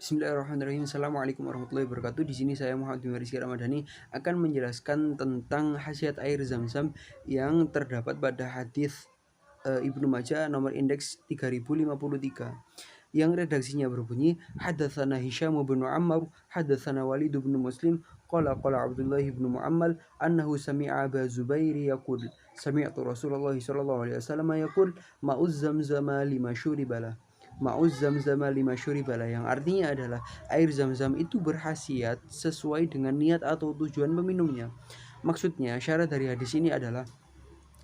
Bismillahirrahmanirrahim. Assalamualaikum warahmatullahi wabarakatuh. Di sini saya Muhammad bin Rizky Ramadhani akan menjelaskan tentang khasiat air Zam-Zam yang terdapat pada hadis Ibnu Majah nomor indeks 3053 yang redaksinya berbunyi hadatsana Hisham bin Ammar hadatsana Walid bin Muslim qala Abdullah bin Muammal annahu sami'a Aba Zubair yaqul sami'tu Rasulullah sallallahu alaihi wasallam yaqul ma'uz zamzama lima syuribalah Ma'uz zamzama lima syuribala, yang artinya adalah air zam-zam itu berkhasiat sesuai dengan niat atau tujuan peminumnya. Maksudnya syarat dari hadis ini adalah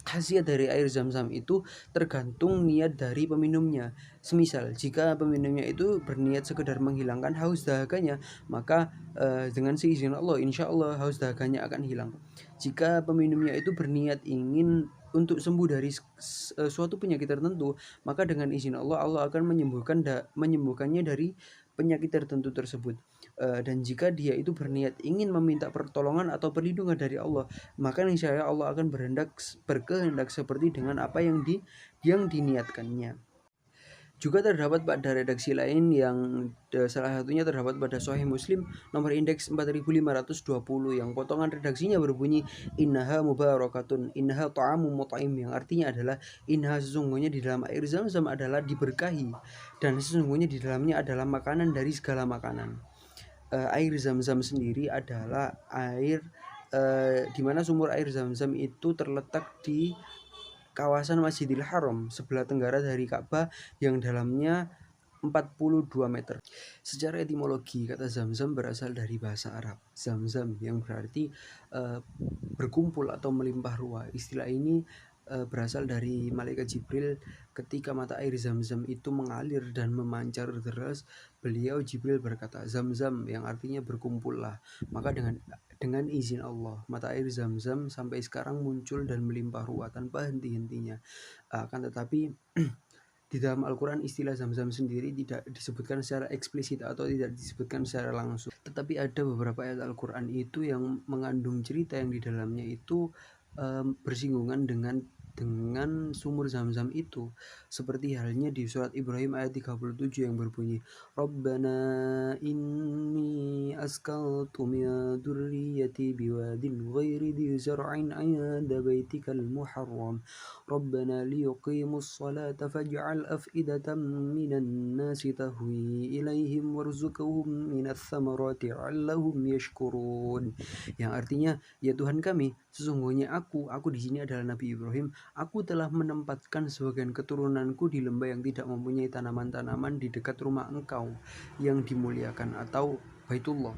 khasiat dari air zam-zam itu tergantung niat dari peminumnya. Semisal jika peminumnya itu berniat sekedar menghilangkan haus dahaganya, maka dengan seizin Allah insya Allah haus dahaganya akan hilang. Jika peminumnya itu berniat ingin untuk sembuh dari suatu penyakit tertentu, maka dengan izin Allah Allah akan menyembuhkannya dari penyakit tertentu tersebut. Dan jika dia itu berniat ingin meminta pertolongan atau perlindungan dari Allah, maka niscaya Allah akan berkehendak seperti dengan apa yang diniatkannya. Juga terdapat pada redaksi lain yang salah satunya terdapat pada Sahih Muslim nomor indeks 4520 yang potongan redaksinya berbunyi innaha mubarakatun innaha ta'amu mut'im, yang artinya adalah innaha, sesungguhnya di dalam air zam-zam adalah diberkahi dan sesungguhnya di dalamnya adalah makanan dari segala makanan. Air zam-zam sendiri adalah air di mana sumur air zam-zam itu terletak di kawasan Masjidil Haram sebelah tenggara dari Ka'bah yang dalamnya 42 meter. Secara etimologi, kata zam-zam berasal dari bahasa Arab zam-zam yang berarti berkumpul atau melimpah ruah. Istilah ini berasal dari malaikat Jibril ketika mata air zam-zam itu mengalir dan memancar deras. Beliau Jibril berkata zam-zam, yang artinya berkumpullah. Maka dengan izin Allah mata air zam-zam sampai sekarang muncul dan melimpah ruah tanpa henti-hentinya. Akan tetapi di dalam Al-Quran istilah zam-zam sendiri tidak disebutkan secara eksplisit atau tidak disebutkan secara langsung. Tetapi ada beberapa ayat Al-Quran itu yang mengandung cerita yang di dalamnya itu bersinggungan dengan sumur zam-zam itu, seperti halnya di surat Ibrahim ayat 37 yang berbunyi Rabbana inni askaltu min dzurriyyati biwadin ghairi dzi zar'in 'inda baitikal muharram Rabbana liyuqimus salata faj'al af'idatan minan nasi tahwi ilaihim warzuqhum minats tsamarati 'allahum yashkurun, yang artinya ya Tuhan kami, sesungguhnya aku di sini adalah Nabi Ibrahim. Aku telah menempatkan sebagian keturunanku di lembah yang tidak mempunyai tanaman-tanaman di dekat rumah Engkau yang dimuliakan atau Baitullah.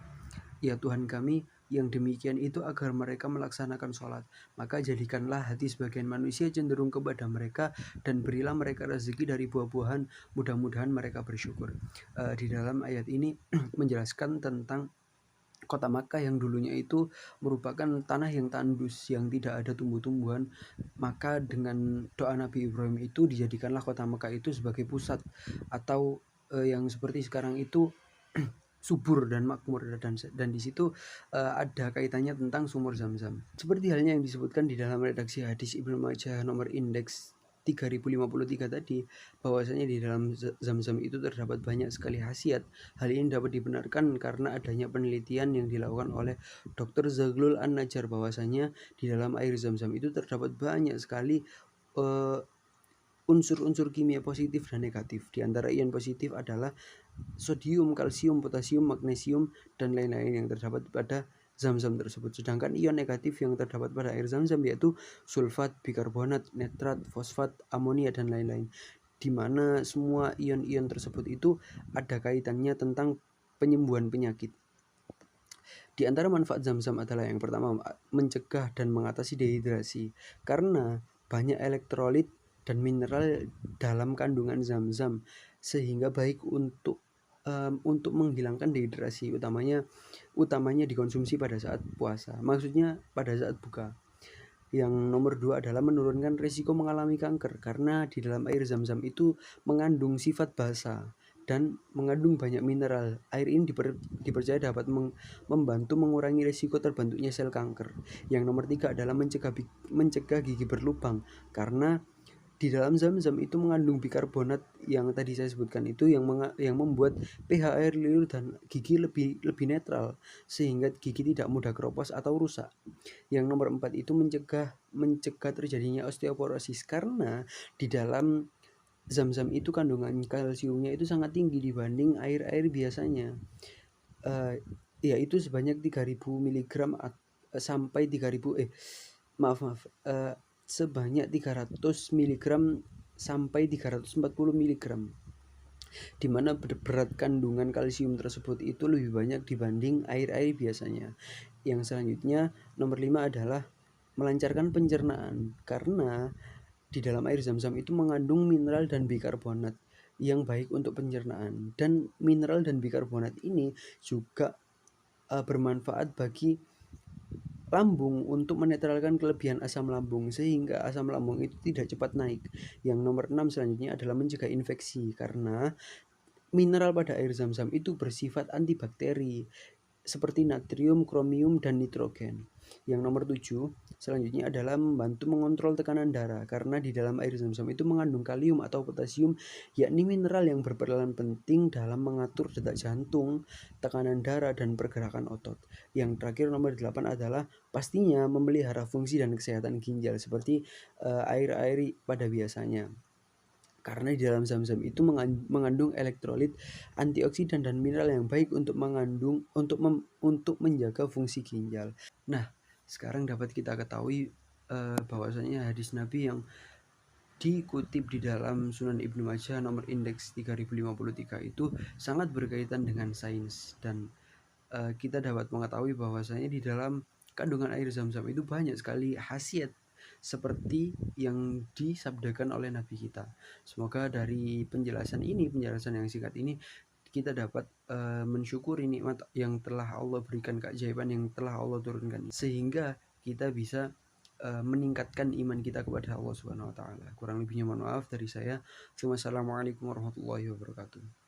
Ya Tuhan kami, yang demikian itu agar mereka melaksanakan sholat. Maka jadikanlah hati sebagian manusia cenderung kepada mereka dan berilah mereka rezeki dari buah-buahan, mudah-mudahan mereka bersyukur. Di dalam ayat ini menjelaskan tentang kota Makkah yang dulunya itu merupakan tanah yang tandus yang tidak ada tumbuh-tumbuhan. Maka dengan doa Nabi Ibrahim itu dijadikanlah kota Makkah itu sebagai pusat atau yang seperti sekarang itu subur dan makmur, dan di situ ada kaitannya tentang sumur Zam-Zam. Seperti halnya yang disebutkan di dalam redaksi hadis Ibnu Majah nomor indeks 3053 tadi, bahwasanya di dalam zam-zam itu terdapat banyak sekali khasiat. Hal ini dapat dibenarkan karena adanya penelitian yang dilakukan oleh Dr. Zaglul An-Najjar, bahwasanya di dalam air zam-zam itu terdapat banyak sekali unsur-unsur kimia positif dan negatif. Di antara ion positif adalah sodium, kalsium, potasium, magnesium, dan lain-lain yang terdapat pada zam-zam tersebut. Sedangkan ion negatif yang terdapat pada air zam-zam yaitu sulfat, bikarbonat, netrat, fosfat, amonia, dan lain-lain. Di mana semua ion-ion tersebut itu ada kaitannya tentang penyembuhan penyakit. Di antara manfaat zam-zam adalah yang pertama, mencegah dan mengatasi dehidrasi. Karena banyak elektrolit dan mineral dalam kandungan zam-zam, sehingga baik untuk menghilangkan dehidrasi, utamanya dikonsumsi pada saat puasa, maksudnya pada saat buka. Yang nomor 2 adalah menurunkan risiko mengalami kanker, karena di dalam air zam-zam itu mengandung sifat basa dan mengandung banyak mineral. Air ini dipercaya dapat membantu mengurangi risiko terbentuknya sel kanker. Yang nomor 3 adalah mencegah gigi berlubang, karena Di dalam zam-zam itu mengandung bikarbonat yang tadi saya sebutkan itu yang membuat pH air liur dan gigi lebih netral sehingga gigi tidak mudah keropos atau rusak. Yang nomor 4 itu mencegah terjadinya osteoporosis karena di dalam zam-zam itu kandungan kalsiumnya itu sangat tinggi dibanding air-air biasanya. Yaitu sebanyak 3000 mg sampai 3000 maaf sebanyak 300 mg sampai 340 mg, di mana berat kandungan kalsium tersebut itu lebih banyak dibanding air-air biasanya. Yang selanjutnya nomor 5 adalah melancarkan pencernaan karena di dalam air zam-zam itu mengandung mineral dan bikarbonat yang baik untuk pencernaan, dan mineral dan bikarbonat ini juga bermanfaat bagi lambung untuk menetralkan kelebihan asam lambung sehingga asam lambung itu tidak cepat naik. Yang nomor 6 selanjutnya adalah mencegah infeksi karena mineral pada air zam-zam itu bersifat antibakteri seperti natrium, kromium, dan nitrogen. Yang nomor 7 selanjutnya adalah membantu mengontrol tekanan darah karena di dalam air zam-zam itu mengandung kalium atau potasium, yakni mineral yang berperan penting dalam mengatur detak jantung, tekanan darah, dan pergerakan otot. Yang terakhir nomor 8 adalah pastinya memelihara fungsi dan kesehatan ginjal seperti air-air pada biasanya. Karena di dalam zam-zam itu mengandung elektrolit, antioksidan, dan mineral yang baik untuk menjaga fungsi ginjal. Nah, sekarang dapat kita ketahui bahwasanya hadis Nabi yang dikutip di dalam Sunan Ibnu Majah nomor indeks 3053 itu sangat berkaitan dengan sains, dan kita dapat mengetahui bahwasanya di dalam kandungan air zam-zam itu banyak sekali khasiat seperti yang disabdakan oleh Nabi kita. Semoga dari penjelasan yang singkat ini, kita dapat mensyukuri nikmat yang telah Allah berikan, keajaiban yang telah Allah turunkan, sehingga kita bisa meningkatkan iman kita kepada Allah Subhanahu wa taala. Kurang lebihnya mohon maaf dari saya. Wassalamualaikum warahmatullahi wabarakatuh.